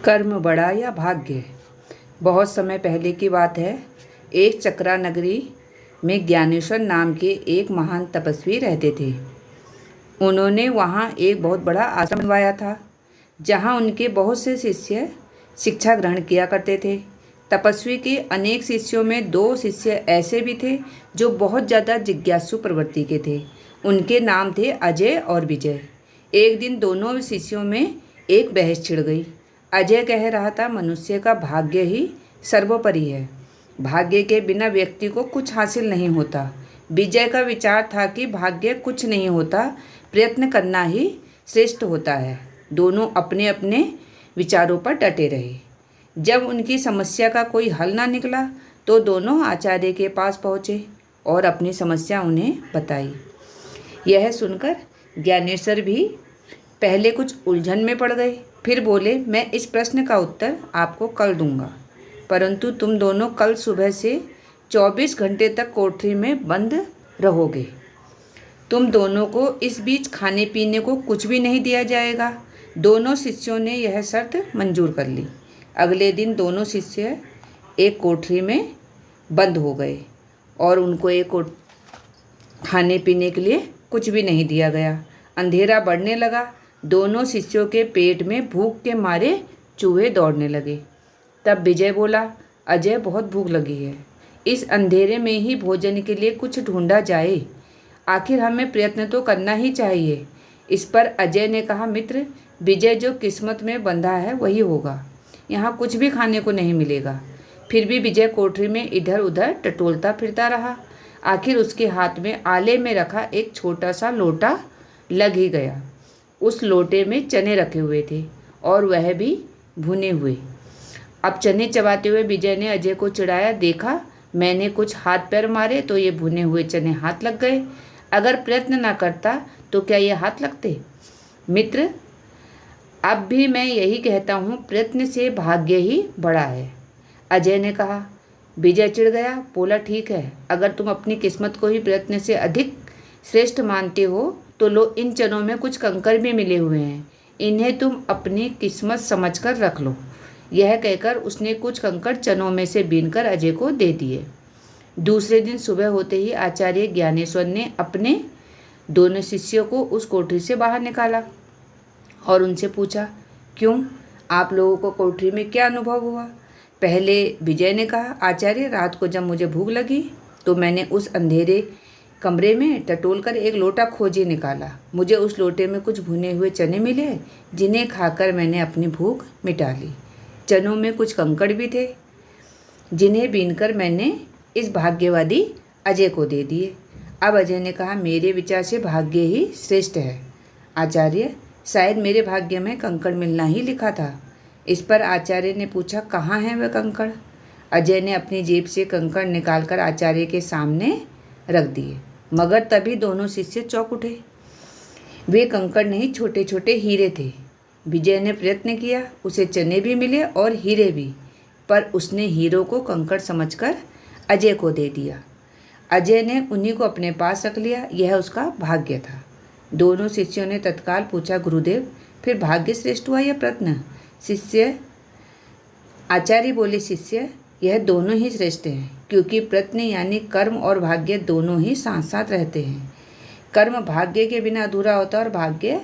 कर्म बड़ा या भाग्य। बहुत समय पहले की बात है। एक चक्रा नगरी में ज्ञानेश्वर नाम के एक महान तपस्वी रहते थे। उन्होंने वहाँ एक बहुत बड़ा आश्रम बनवाया था, जहाँ उनके बहुत से शिष्य शिक्षा ग्रहण किया करते थे। तपस्वी के अनेक शिष्यों में 2 शिष्य ऐसे भी थे जो बहुत ज़्यादा जिज्ञासु प्रवृत्ति के थे। उनके नाम थे अजय और विजय। एक दिन दोनों शिष्यों में एक बहस छिड़ गई। अजय कह रहा था, मनुष्य का भाग्य ही सर्वोपरि है, भाग्य के बिना व्यक्ति को कुछ हासिल नहीं होता। विजय का विचार था कि भाग्य कुछ नहीं होता, प्रयत्न करना ही श्रेष्ठ होता है। दोनों अपने अपने विचारों पर डटे रहे। जब उनकी समस्या का कोई हल ना निकला तो दोनों आचार्य के पास पहुँचे और अपनी समस्या उन्हें बताई। यह सुनकर ज्ञानेश्वर भी पहले कुछ उलझन में पड़ गए। फिर बोले, मैं इस प्रश्न का उत्तर आपको कल दूंगा, परंतु तुम दोनों कल सुबह से 24 घंटे तक कोठरी में बंद रहोगे। तुम दोनों को इस बीच खाने पीने को कुछ भी नहीं दिया जाएगा। दोनों शिष्यों ने यह शर्त मंजूर कर ली। अगले दिन दोनों शिष्य एक कोठरी में बंद हो गए और उनको खाने पीने के लिए कुछ भी नहीं दिया गया। अंधेरा बढ़ने लगा। दोनों शिष्यों के पेट में भूख के मारे चूहे दौड़ने लगे। तब विजय बोला, अजय, बहुत भूख लगी है, इस अंधेरे में ही भोजन के लिए कुछ ढूंढा जाए। आखिर हमें प्रयत्न तो करना ही चाहिए। इस पर अजय ने कहा, मित्र, विजय जो किस्मत में बंधा है वही होगा, यहाँ कुछ भी खाने को नहीं मिलेगा। फिर भी विजय कोठरी में इधर उधर टटोलता फिरता रहा। आखिर उसके हाथ में आले में रखा एक छोटा सा लोटा लग ही गया। उस लोटे में चने रखे हुए थे और वह भी भुने हुए। अब चने चबाते हुए विजय ने अजय को चिढ़ाया, देखा, मैंने कुछ हाथ पैर मारे तो ये भुने हुए चने हाथ लग गए। अगर प्रयत्न ना करता तो क्या ये हाथ लगते? मित्र, अब भी मैं यही कहता हूँ, प्रयत्न से भाग्य ही बड़ा है। अजय ने कहा। विजय चिढ़ गया, बोला, ठीक है, अगर तुम अपनी किस्मत को ही प्रयत्न से अधिक श्रेष्ठ मानते हो तो लो, इन चनों में कुछ कंकड़ भी मिले हुए हैं, इन्हें तुम अपनी किस्मत समझकर रख लो। यह कहकर उसने कुछ कंकड़ चनों में से बीनकर अजय को दे दिए। दूसरे दिन सुबह होते ही आचार्य ज्ञानेश्वर ने अपने दोनों शिष्यों को उस कोठरी से बाहर निकाला और उनसे पूछा, क्यों, आप लोगों को कोठरी में क्या अनुभव हुआ? पहले विजय ने कहा, आचार्य, रात को जब मुझे भूख लगी तो मैंने उस अंधेरे कमरे में टटोल कर एक लोटा खोजे निकाला। मुझे उस लोटे में कुछ भुने हुए चने मिले, जिन्हें खाकर मैंने अपनी भूख मिटा ली। चनों में कुछ कंकड़ भी थे, जिन्हें बीनकर मैंने इस भाग्यवादी अजय को दे दिए। अब अजय ने कहा, मेरे विचार से भाग्य ही श्रेष्ठ है। आचार्य, शायद मेरे भाग्य में कंकड़ मिलना ही लिखा था। इस पर आचार्य ने पूछा, कहाँ हैं वह कंकड़? अजय ने अपनी जेब से कंकड़ निकालकर आचार्य के सामने रख दिए, मगर तभी दोनों शिष्य चौंक उठे। वे कंकड़ नहीं, छोटे छोटे हीरे थे। विजय ने प्रयत्न किया, उसे चने भी मिले और हीरे भी, पर उसने हीरों को कंकड़ समझकर अजय को दे दिया। अजय ने उन्हीं को अपने पास रख लिया, यह उसका भाग्य था। दोनों शिष्यों ने तत्काल पूछा, गुरुदेव, फिर भाग्य श्रेष्ठ हुआ या प्रयत्न? आचार्य बोले, शिष्य, यह दोनों ही श्रेष्ठ हैं, क्योंकि प्रयत्न यानी कर्म और भाग्य दोनों ही साथ साथ रहते हैं। कर्म भाग्य के बिना अधूरा होता है और भाग्य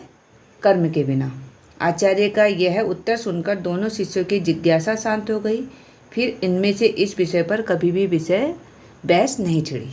कर्म के बिना। आचार्य का यह उत्तर सुनकर दोनों शिष्यों की जिज्ञासा शांत हो गई। फिर इनमें से इस विषय पर कभी भी बहस नहीं छिड़ी।